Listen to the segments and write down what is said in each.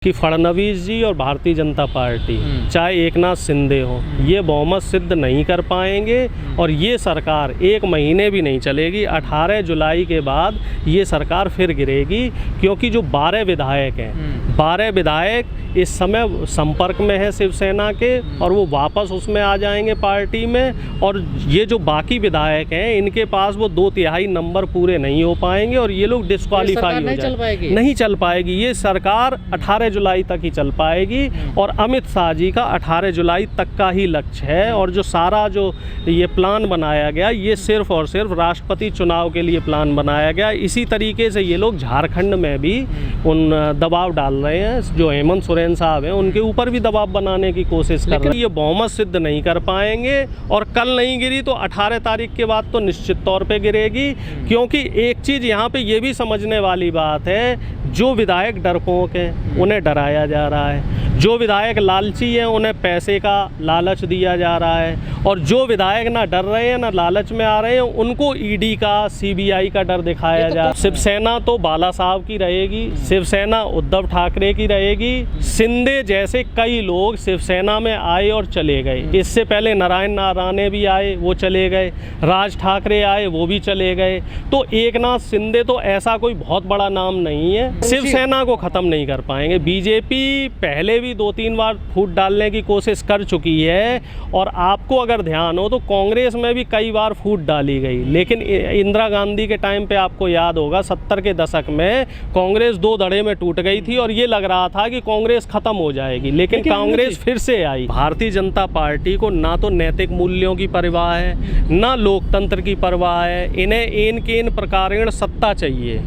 कि फडणवीस जी और भारतीय जनता पार्टी चाहे एकनाथ शिंदे हो ये बहुमत सिद्ध नहीं कर पाएंगे और ये सरकार 1 महीने भी नहीं चलेगी। 18 जुलाई के बाद ये सरकार फिर गिरेगी, क्योंकि जो 12 विधायक हैं 12 विधायक इस समय संपर्क में है शिवसेना के और वो वापस उसमें आ जाएंगे पार्टी में। और ये जो बाकी विधायक हैं इनके पास वो 2/3 नंबर पूरे नहीं हो पाएंगे और ये लोग डिस्क्वालीफाई हो जाएंगे। नहीं चल पाएगी ये सरकार। 18 जुलाई तक ही चल पाएगी और अमित शाह जी का 18 जुलाई तक का ही लक्ष्य है। और जो सारा जो ये प्लान बनाया गया ये सिर्फ और सिर्फ राष्ट्रपति चुनाव के लिए प्लान बनाया गया। इसी तरीके से ये लोग झारखंड में भी उन दबाव डाल रहे हैं, जो हेमंत सोरेन साहब हैं उनके ऊपर भी दबाव बनाने की कोशिश कर रहे हैं। ये बहुमत सिद्ध नहीं कर पाएंगे और कल नहीं गिरी तो 18 तारीख के बाद तो निश्चित तौर पे गिरेगी। क्योंकि एक चीज़ यहाँ पे ये भी समझने वाली बात है, जो विधायक डरपोक हैं उन्हें डराया जा रहा है, जो विधायक लालची हैं उन्हें पैसे का लालच दिया जा रहा है, और जो विधायक ना डर रहे हैं ना लालच में आ रहे हैं उनको ईडी का CBI का डर दिखाया जा रहा है। शिवसेना तो बाला साहब की रहेगी, शिवसेना उद्धव ठाकरे की रहेगी। शिंदे जैसे कई लोग शिवसेना में आए और चले गए। इससे पहले नारायण राणे भी आए, वो चले गए, राज ठाकरे आए, वो भी चले गए। तो एकनाथ शिंदे तो ऐसा कोई बहुत बड़ा नाम नहीं है, शिवसेना को ख़त्म नहीं कर पाएंगे। बीजेपी पहले भी 2-3 बार फूट डालने की कोशिश कर चुकी है और आपको अगर ध्यान हो तो कांग्रेस में भी कई बार फूट डाली गई, लेकिन इंदिरा गांधी के टाइम पे आपको याद होगा 70 के दशक में कांग्रेस 2 धड़े में टूट गई थी और ये लग रहा था कि कांग्रेस खत्म हो जाएगी, लेकिन कांग्रेस फिर से आई। भारतीय जनता पार्टी को ना तो नैतिक मूल्यों की परवाह है ना लोकतंत्र की परवाह है, इन्हें इन प्रकारेण सत्ता चाहिए।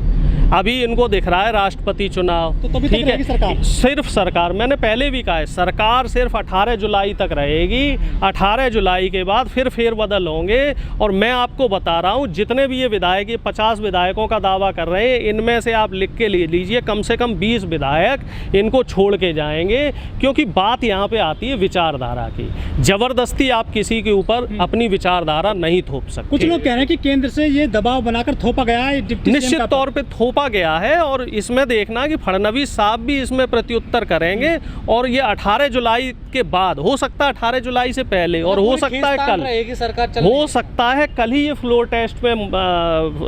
अभी इनको दिख रहा है राष्ट्रपति चुनाव, तो ठीक है सरकार। सिर्फ सरकार, मैंने पहले भी कहा है, सरकार सिर्फ 18 जुलाई तक रहेगी। 18 जुलाई के बाद फिर फेरबदल होंगे। और मैं आपको बता रहा हूँ जितने भी ये विधायक, ये 50 विधायकों का दावा कर रहे हैं, इनमें से आप लिख के ले लीजिए कम से कम 20 विधायक इनको छोड़ के जाएंगे। क्योंकि बात यहाँ पे आती है विचारधारा की। जबरदस्ती आप किसी के ऊपर अपनी विचारधारा नहीं थोप सकते। कुछ लोग कह रहे हैं कि केंद्र से ये दबाव बनाकर थोपा गया है, निश्चित तौर पे थोपा गया है। और इसमें देखना कि फडणवीस साहब भी इसमें प्रत्युत्तर करेंगे। और ये 18 जुलाई के बाद हो सकता है, 18 जुलाई से पहले, और हो सकता है कल, हो सकता है कल ही ये फ्लोर टेस्ट में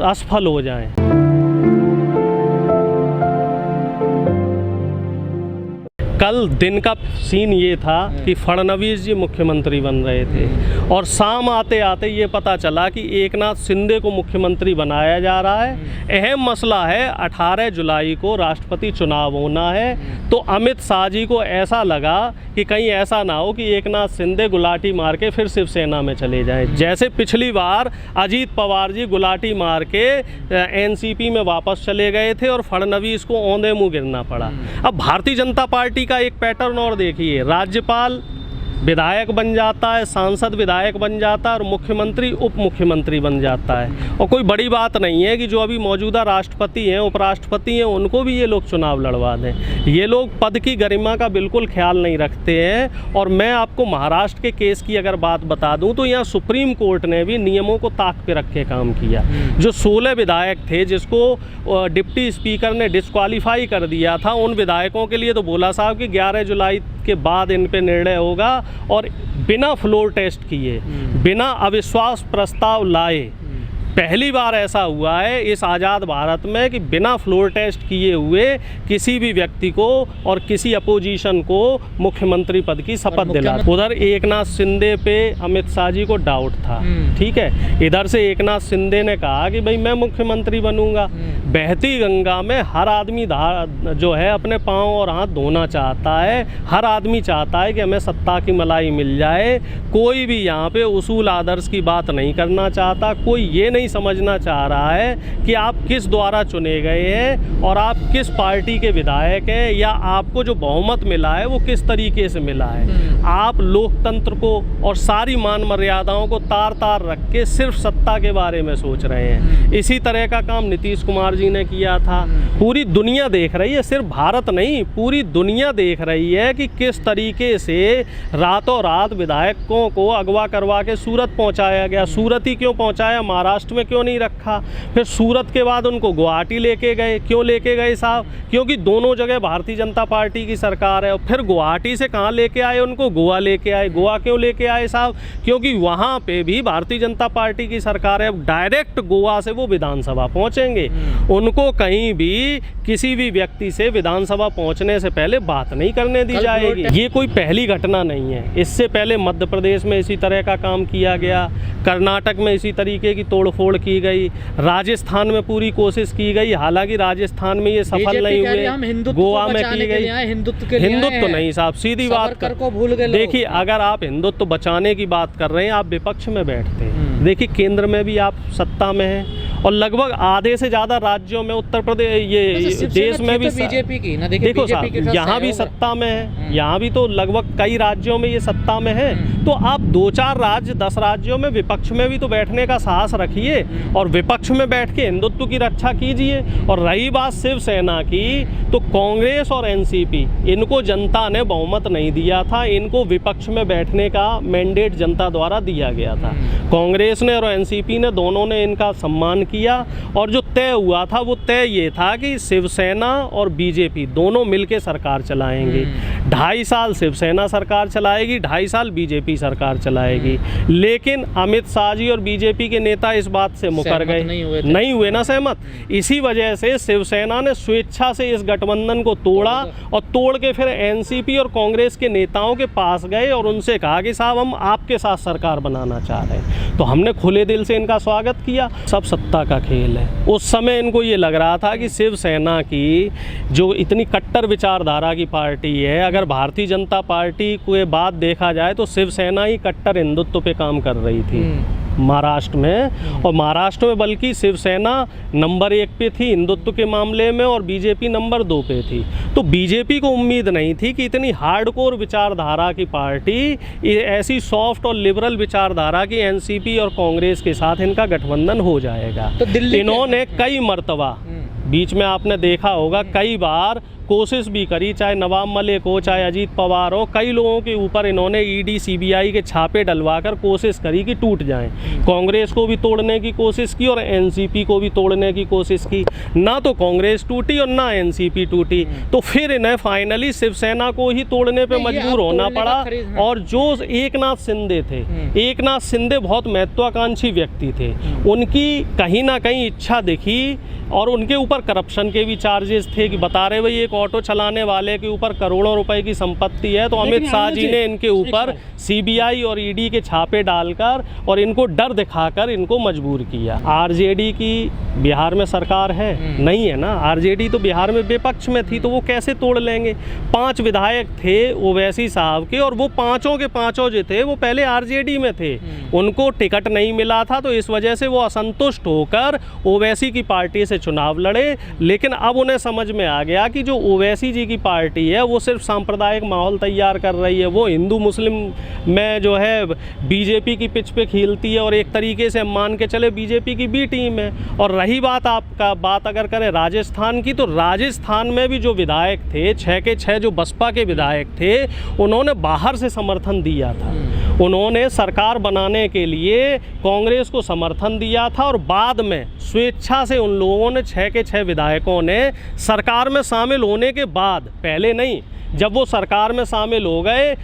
असफल हो जाए। कल दिन का सीन ये था कि फडणवीस जी मुख्यमंत्री बन रहे थे और शाम आते आते ये पता चला कि एकनाथ शिंदे को मुख्यमंत्री बनाया जा रहा है। अहम मसला है 18 जुलाई को राष्ट्रपति चुनाव होना है। तो अमित शाह जी को ऐसा लगा कि कहीं ऐसा ना हो कि एकनाथ शिंदे गुलाटी मार के फिर शिवसेना में चले जाएं। जैसे पिछली बार अजीत पवार जी गुलाटी मार के NCP में वापस चले गए थे और फडणवीस को औंधे मुँह गिरना पड़ा। अब भारतीय जनता पार्टी का एक पैटर्न और देखिए, राज्यपाल विधायक बन जाता है, सांसद विधायक बन जाता है और मुख्यमंत्री उप मुख्यमंत्री बन जाता है। और कोई बड़ी बात नहीं है कि जो अभी मौजूदा राष्ट्रपति हैं, उपराष्ट्रपति हैं, उनको भी ये लोग चुनाव लड़वा दें। ये लोग पद की गरिमा का बिल्कुल ख्याल नहीं रखते हैं। और मैं आपको महाराष्ट्र के केस की अगर बात बता दूं तो यहाँ सुप्रीम कोर्ट ने भी नियमों को ताक पे रख के काम किया। जो 16 विधायक थे जिसको डिप्टी स्पीकर ने डिस्क्वालीफाई कर दिया था, उन विधायकों के लिए तो बोला साहब कि 11 जुलाई के बाद इन पे निर्णय होगा। और बिना फ्लोर टेस्ट किए, बिना अविश्वास प्रस्ताव लाए पहली बार ऐसा हुआ है इस आज़ाद भारत में कि बिना फ्लोर टेस्ट किए हुए किसी भी व्यक्ति को और किसी अपोजिशन को मुख्यमंत्री पद की शपथ दिला। उधर एकनाथ शिंदे पे अमित शाह जी को डाउट था, ठीक है। इधर से एकनाथ शिंदे ने कहा कि भाई मैं मुख्यमंत्री बनूंगा। बहती गंगा में हर आदमी जो है अपने पाँव और हाथ धोना चाहता है। हर आदमी चाहता है कि हमें सत्ता की मलाई मिल जाए। कोई भी यहाँ पे उसूल आदर्श की बात नहीं करना चाहता। कोई ये नहीं समझना चाह रहा है कि आप किस द्वारा चुने गए हैं और आप किस पार्टी के विधायक हैं, या आपको जो बहुमत मिला है वो किस तरीके से मिला है। आप लोकतंत्र को और सारी मान मर्यादाओं को तार तार रख के सिर्फ सत्ता के बारे में सोच रहे हैं। इसी तरह का काम नीतीश कुमार जी ने किया था। पूरी दुनिया देख रही है, सिर्फ भारत नहीं पूरी दुनिया देख रही है कि किस तरीके से रातों रात विधायकों को अगवा करवा के सूरत पहुंचाया गया। सूरत ही क्यों पहुंचाया, महाराष्ट्र में क्यों नहीं रखा? फिर सूरत के बाद उनको गुवाहाटी लेके गए, क्यों लेके गए साहब? क्योंकि दोनों जगह भारतीय जनता पार्टी की सरकार है। और फिर गुवाहाटी से कहाँ लेके आए उनको? गोवा लेके आए। गोवा क्यों लेके आए साहब? क्योंकि वहाँ पे भी भारतीय जनता पार्टी की सरकार है। अब डायरेक्ट गोवा से वो विधानसभा पहुँचेंगे, उनको कहीं भी किसी भी व्यक्ति से विधानसभा पहुँचने से पहले बात नहीं करने दी जाएगी। ये कोई पहली घटना नहीं है, इससे पहले मध्य प्रदेश में इसी तरह का काम किया गया, कर्नाटक में इसी तरीके की तोड़फोड़ की गई, राजस्थान में पूरी कोशिश की गई, हालांकि राजस्थान में ये सफल नहीं हुए, गोवा में की गई। हिंदुत्व नहीं साहब, सीधी बात को भूल गए। देखिए, अगर आप हिंदुत्व बचाने की बात कर रहे हैं, आप विपक्ष में बैठते हैं। देखिए, केंद्र में भी आप सत्ता में हैं और लगभग आधे से ज़्यादा राज्यों में, उत्तर प्रदेश, ये देश में भी बीजेपी की ना, देखो साहब, यहाँ भी सत्ता में है, यहाँ भी तो लगभग कई राज्यों में ये सत्ता में है। तो आप 2-4 राज्य, 10 राज्यों में विपक्ष में भी तो बैठने का साहस रखिए और विपक्ष में बैठ के हिंदुत्व की रक्षा कीजिए। और रही बात शिवसेना की, तो कांग्रेस और एनसीपी, इनको जनता ने बहुमत नहीं दिया था, इनको विपक्ष में बैठने का मैंडेट जनता द्वारा दिया गया था। कांग्रेस ने और एनसीपी ने, दोनों ने इनका सम्मान किया और जो तय हुआ था वो तय ये था कि शिवसेना और बीजेपी दोनों मिलकर सरकार चलाएंगे। 2.5 साल शिवसेना सरकार चलाएगी, 2.5 साल बीजेपी सरकार चलाएगी। लेकिन अमित शाह जी और बीजेपी के नेता इस बात से मुकर गए, नहीं हुए ना सहमत। इसी वजह से शिवसेना ने स्वेच्छा से इस गठबंधन को तोड़ा और तोड़ के फिर एनसीपी और कांग्रेस के नेताओं के पास गए और उनसे कहा कि साहब, हम आपके साथ सरकार बनाना चाह रहे हैं। तो हमने खुले दिल से इनका स्वागत किया। सब सत्ता का खेल है। उस समय इनको ये लग रहा था कि शिवसेना की जो इतनी कट्टर विचारधारा की पार्टी है, अगर भारतीय जनता पार्टी को बात देखा जाए तो शिवसेना ही कट्टर हिंदुत्व पे काम कर रही थी महाराष्ट्र में। और महाराष्ट्र में बल्कि शिवसेना नंबर 1 पे थी हिंदुत्व के मामले में और बीजेपी नंबर 2 पे थी। तो बीजेपी को उम्मीद नहीं थी कि इतनी हार्डकोर विचारधारा की पार्टी, ऐसी सॉफ्ट और लिबरल विचारधारा की एनसीपी और कांग्रेस के साथ इनका गठबंधन हो जाएगा। तो इन्होंने कई मर्तबा, बीच में आपने देखा होगा, कई बार कोशिश भी करी, चाहे नवाब मलिक हो, चाहे अजीत पवार हो, कई लोगों के ऊपर इन्होंने ईडी सीबीआई के छापे डलवाकर कोशिश करी कि टूट जाएं। कांग्रेस को भी तोड़ने की कोशिश की और एनसीपी को भी तोड़ने की कोशिश की। ना तो कांग्रेस टूटी और ना एनसीपी टूटी, तो फिर इन्हें फाइनली शिवसेना को ही तोड़ने पे मजबूर होना पड़ा। और जो एकनाथ शिंदे थे, एकनाथ शिंदे बहुत महत्वाकांक्षी व्यक्ति थे, उनकी कहीं ना कहीं इच्छा दिखी और उनके ऊपर करप्शन के भी चार्जेस थे कि बता रहे भाई एक ऑटो चलाने वाले के ऊपर करोड़ों रुपए की संपत्ति है। तो अमित शाह जी ने इनके ऊपर सीबीआई और ईडी के छापे डालकर और इनको डर दिखाकर इनको मजबूर किया। आरजेडी की बिहार में सरकार है नहीं है ना, आरजेडी तो बिहार में विपक्ष में थी, तो वो कैसे तोड़ लेंगे? 5 विधायक थे ओवैसी साहब के और वो पांचों के पांचों जो थे वो पहले आरजेडी में थे, उनको टिकट नहीं मिला था, तो इस वजह से वो असंतुष्ट होकर ओवैसी की पार्टी से चुनाव लड़े। लेकिन अब उन्हें समझ में आ गया कि जो ओवैसी जी की पार्टी है वो सिर्फ सांप्रदायिक माहौल तैयार कर रही है, वो हिंदू मुस्लिम में जो है बीजेपी की पिच पे खेलती है और एक तरीके से मान के चले बीजेपी की बी टीम है। और रही बात अगर करें राजस्थान की, तो राजस्थान में भी जो विधायक थे 6 के 6 जो बसपा के विधायक थे, उन्होंने बाहर से समर्थन दिया था, उन्होंने सरकार बनाने के लिए कांग्रेस को समर्थन दिया था। और बाद में स्वेच्छा से उन लोगों ने 6 के 6 विधायकों ने सरकार में शामिल होने के बाद, पहले नहीं, जब वो सरकार में शामिल हो गए